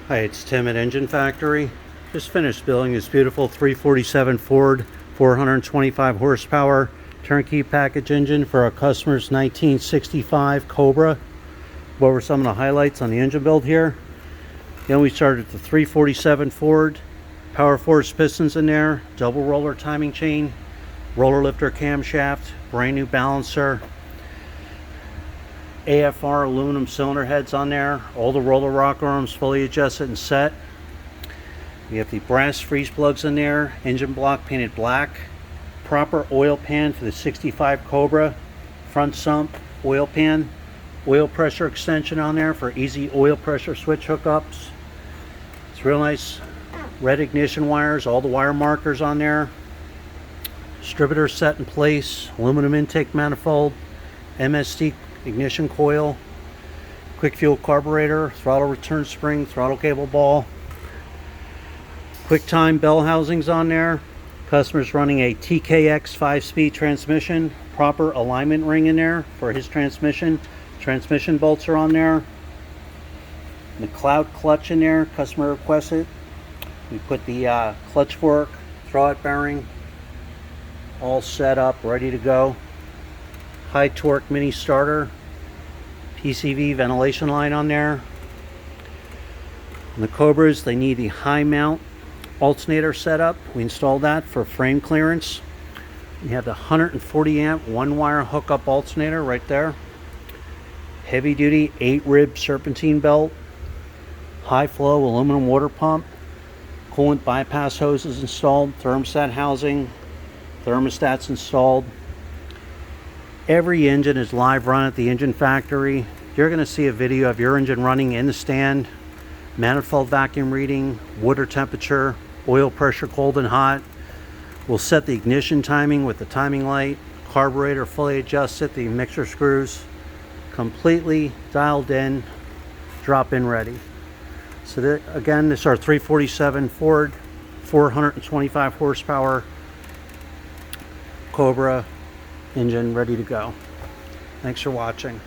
Hi, it's Tim at Engine Factory. Just finished building this beautiful 347 Ford 425 horsepower turnkey package engine for our customer's 1965 Cobra. What were some of the highlights on the engine build here? Then we started with the 347 Ford, power force pistons in there, double roller timing chain, roller lifter camshaft, brand new balancer, AFR aluminum cylinder heads on there, all the roller rocker arms fully adjusted and set. We have the brass freeze plugs in there, engine block painted black, proper oil pan for the 65 Cobra, front sump, oil pan, oil pressure extension on there for easy oil pressure switch hookups. It's real nice red ignition wires, all the wire markers on there, distributor set in place, aluminum intake manifold, MSD ignition coil, quick fuel carburetor, throttle return spring, throttle cable ball, quick time bell housings on there. Customer's running a TKX 5-speed transmission, proper alignment ring in there for his transmission. Transmission bolts are on there. The cloud clutch in there, customer requested. We put the clutch fork, throwout bearing, all set up, ready to go. High torque mini starter, PCV ventilation line on there. And the Cobras, they need the high mount alternator setup. We installed that for frame clearance. We have the 140 amp one wire hookup alternator right there. Heavy duty 8-rib serpentine belt, high flow aluminum water pump, coolant bypass hoses installed, thermostat housing, thermostats installed. Every engine is live run at the Engine Factory. You're going to see a video of your engine running in the stand, manifold vacuum reading, water temperature, oil pressure cold and hot. We'll set the ignition timing with the timing light, carburetor fully adjusted, the mixer screws completely dialed in, drop in ready. So again, this is our 347 Ford 425 horsepower Cobra engine ready to go. Thanks for watching.